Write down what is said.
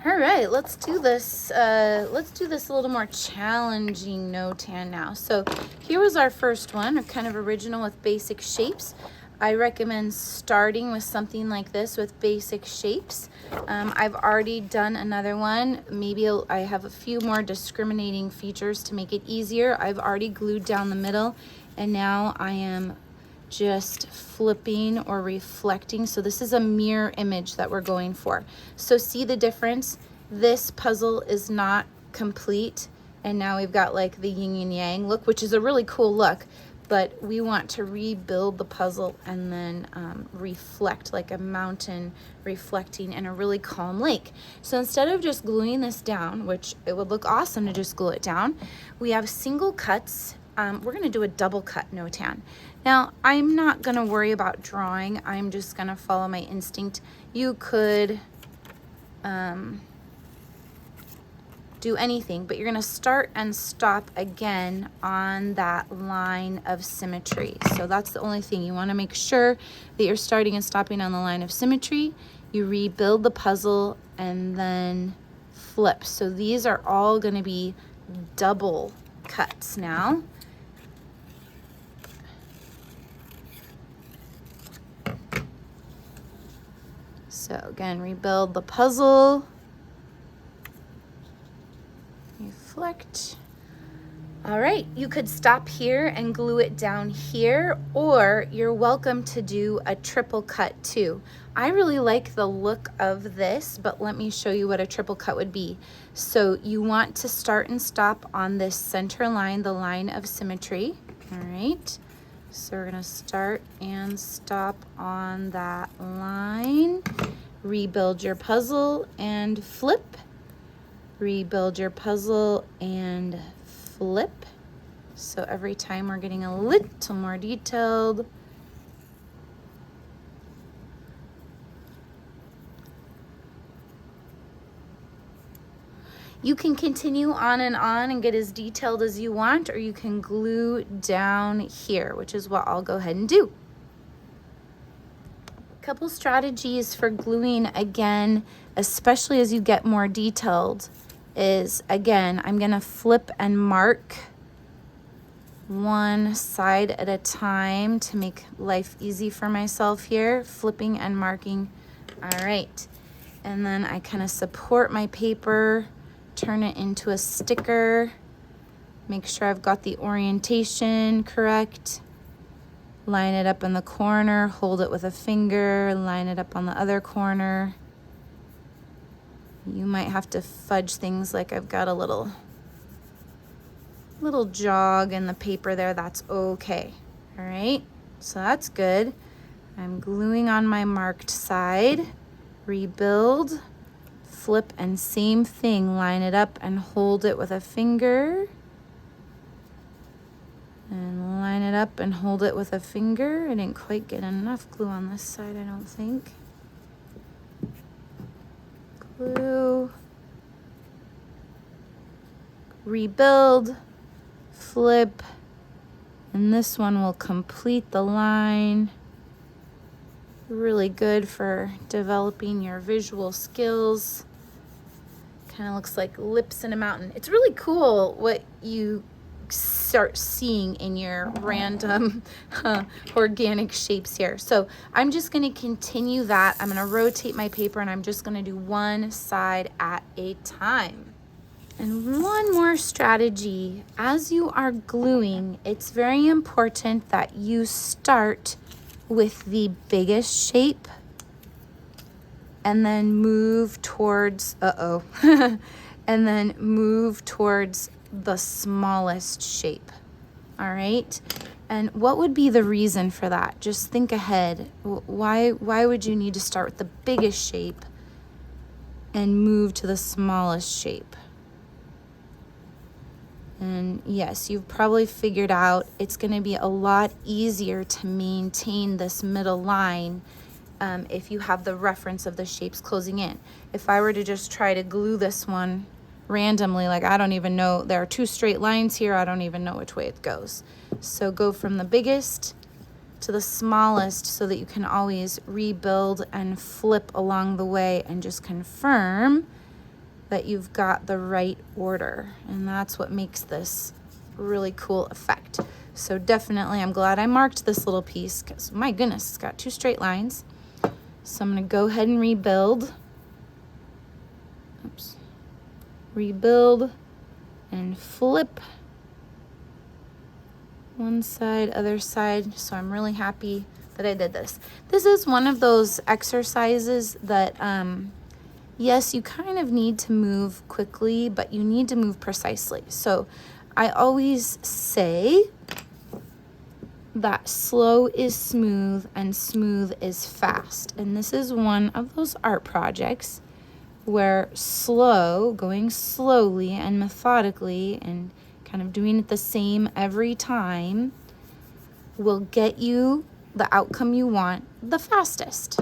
All right, let's do this. Let's do this a little more challenging Notan now. So here was our first one, kind of original with basic shapes. I recommend starting with something like this with basic shapes. I've already done another one. Maybe I have a few more discriminating features to make it easier. I've already glued down the middle, and now I am just flipping or reflecting. So this is a mirror image that we're going for. So see the difference? This puzzle is not complete, and now we've got like the yin and yang look, which is a really cool look, but we want to rebuild the puzzle and then reflect like a mountain reflecting in a really calm lake. So instead of just gluing this down, which it would look awesome to just glue it down, we have single cuts. We're gonna do a double cut Notan. Now, I'm not gonna worry about drawing. I'm just gonna follow my instinct. You could do anything, but you're gonna start and stop again on that line of symmetry. So that's the only thing. You wanna make sure that you're starting and stopping on the line of symmetry. You rebuild the puzzle and then flip. So these are all gonna be double cuts now. So again, rebuild the puzzle, reflect. All right, you could stop here and glue it down here, or you're welcome to do a triple cut too. I really like the look of this, but let me show you what a triple cut would be. So you want to start and stop on this center line, the line of symmetry. All right. So we're gonna start and stop on that line. Rebuild your puzzle and flip. Rebuild your puzzle and flip. So every time we're getting a little more detailed. You can continue on and get as detailed as you want, or you can glue down here, which is what I'll go ahead and do. A couple strategies for gluing again, especially as you get more detailed, is again, I'm gonna flip and mark one side at a time to make life easy for myself here, flipping and marking. All right, and then I kind of support my paper, turn it into a sticker, make sure I've got the orientation correct, line it up in the corner, hold it with a finger, line it up on the other corner. You might have to fudge things, like I've got a little jog in the paper there. That's okay. All right, so that's good. I'm gluing on my marked side, rebuild, flip, and same thing, line it up and hold it with a finger, and line it up and hold it with a finger. I didn't quite get enough glue on this side, I don't think. Glue, rebuild, flip, and this one will complete the line. Really good for developing your visual skills. Kind of looks like lips in a mountain. It's really cool what you start seeing in your random organic shapes here. So I'm just going to continue that. I'm going to rotate my paper, and I'm just going to do one side at a time. And one more strategy, as you are gluing, it's very important that you start with the biggest shape and then move towards, and then move towards the smallest shape. All right, and what would be the reason for that? Just think ahead. Why would you need to start with the biggest shape and move to the smallest shape? And yes, you've probably figured out it's going to be a lot easier to maintain this middle line if you have the reference of the shapes closing in. If I were to just try to glue this one randomly, like I don't even know, there are two straight lines here, I don't even know which way it goes. So go from the biggest to the smallest so that you can always rebuild and flip along the way and just confirm that you've got the right order. And that's what makes this really cool effect. So definitely, I'm glad I marked this little piece because my goodness, it's got 2 straight lines. So I'm gonna go ahead and rebuild. Oops. Rebuild and flip. One side, other side. So I'm really happy that I did this. This is one of those exercises that, yes, you kind of need to move quickly, but you need to move precisely. So I always say that slow is smooth and smooth is fast. And this is one of those art projects where slow, going slowly and methodically and kind of doing it the same every time will get you the outcome you want the fastest.